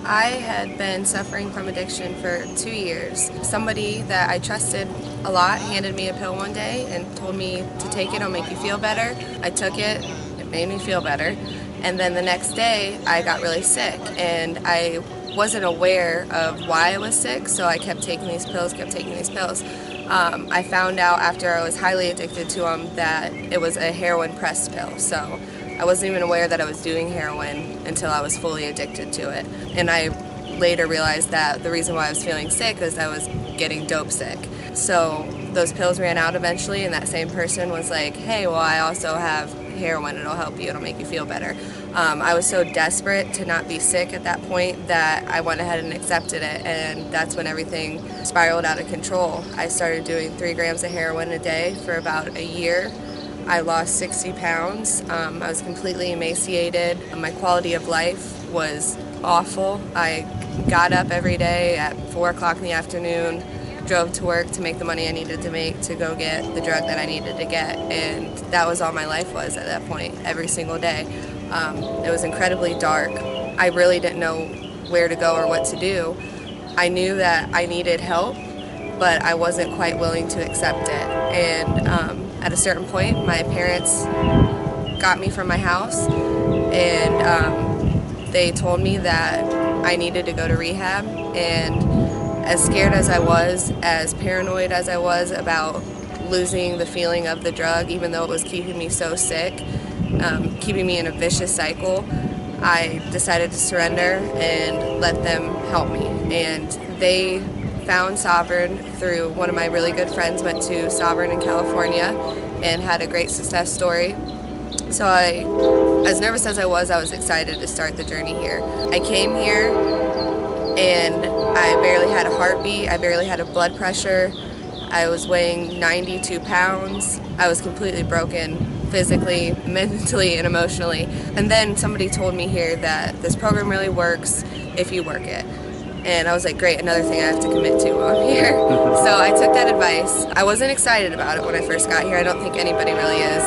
I had been suffering from addiction for 2 years. Somebody that I trusted a lot handed me a pill one day and told me to take it, it'll make you feel better. I took it, it made me feel better. And then the next day I got really sick and I wasn't aware of why I was sick, so I kept taking these pills, I found out after I was highly addicted to them that it was a heroin press pill. So I wasn't even aware that I was doing heroin until I was fully addicted to it. And I later realized that the reason why I was feeling sick is I was getting dope sick. So those pills ran out eventually, and that same person was like, hey, well, I also have heroin, it'll help you, it'll make you feel better. I was so desperate to not be sick at that point that I went ahead and accepted it, and that's when everything spiraled out of control. I started doing 3 grams of heroin a day for about a year. I lost 60 pounds. I was completely emaciated. My quality of life was awful. I got up every day at 4 o'clock in the afternoon, drove to work to make the money I needed to make to go get the drug that I needed to get, and that was all my life was at that point, every single day. It was incredibly dark. I really didn't know where to go or what to do. I knew that I needed help, but I wasn't quite willing to accept it. And at a certain point, my parents got me from my house, and they told me that I needed to go to rehab. And as scared as I was, as paranoid as I was about losing the feeling of the drug, even though it was keeping me so sick, keeping me in a vicious cycle, I decided to surrender and let them help me. And they found Sovereign through one of my really good friends, went to Sovereign in California and had a great success story. So as nervous as I was excited to start the journey here. I came here and I barely had a heartbeat, I barely had a blood pressure. I was weighing 92 pounds. I was completely broken physically, mentally, and emotionally. And then somebody told me here that this program really works if you work it. And I was like, great, another thing I have to commit to while I'm here. So I took that advice. I wasn't excited about it when I first got here. I don't think anybody really is.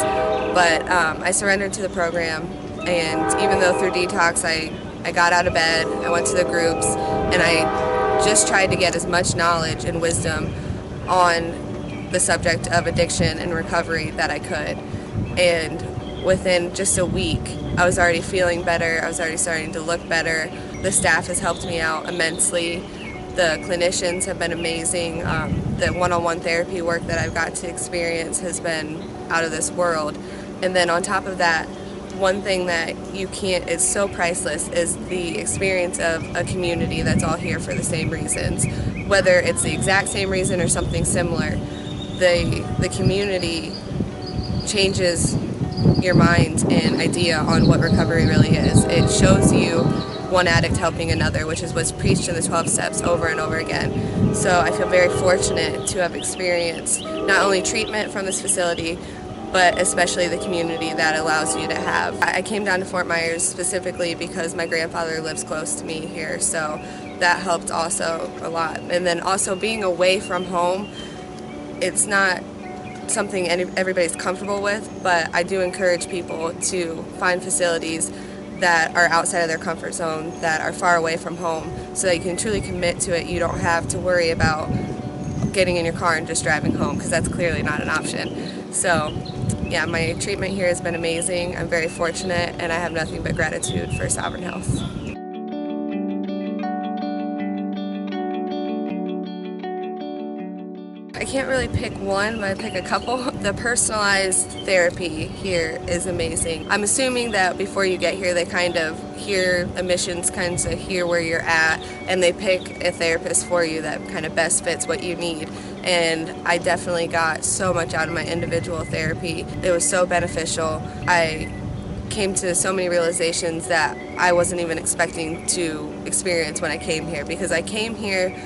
But I surrendered to the program. And even though through detox I got out of bed, I went to the groups, and I just tried to get as much knowledge and wisdom on the subject of addiction and recovery that I could. And within just a week, I was already feeling better. I was already starting to look better. The staff has helped me out immensely. The clinicians have been amazing. The one-on-one therapy work that I've got to experience has been out of this world. And then on top of that, one thing that is so priceless is the experience of a community that's all here for the same reasons. Whether it's the exact same reason or something similar, the community changes your mind and idea on what recovery really is. It shows you one addict helping another, which is what's preached in the 12 steps over and over again. So I feel very fortunate to have experienced not only treatment from this facility, but especially the community that allows you to have. I came down to Fort Myers specifically because my grandfather lives close to me here, so that helped also a lot. And then also being away from home, it's not something everybody's comfortable with, but I do encourage people to find facilities that are outside of their comfort zone, that are far away from home, so that you can truly commit to it. You don't have to worry about getting in your car and just driving home, because that's clearly not an option. So yeah, my treatment here has been amazing. I'm very fortunate, and I have nothing but gratitude for Sovereign Health. I can't really pick one, but I pick a couple. The personalized therapy here is amazing. I'm assuming that before you get here, they kind of hear admissions, kind of hear where you're at, and they pick a therapist for you that kind of best fits what you need. And I definitely got so much out of my individual therapy. It was so beneficial. I came to so many realizations that I wasn't even expecting to experience when I came here, because I came here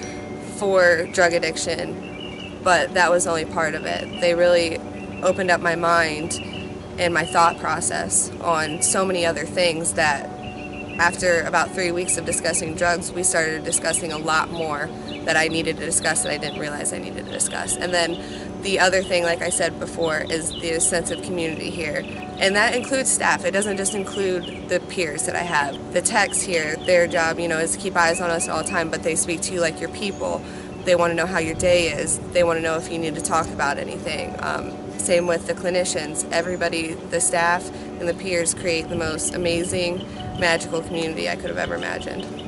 for drug addiction, but that was only part of it. They really opened up my mind and my thought process on so many other things that after about 3 weeks of discussing drugs, we started discussing a lot more that I needed to discuss that I didn't realize I needed to discuss. And then The other thing, like I said before, is the sense of community here. And that includes staff. It doesn't just include the peers that I have. The techs here, their job, is to keep eyes on us all the time, but they speak to you like your people. They want to know how your day is. They want to know if you need to talk about anything. Same with the clinicians. Everybody, the staff and the peers create the most amazing, magical community I could have ever imagined.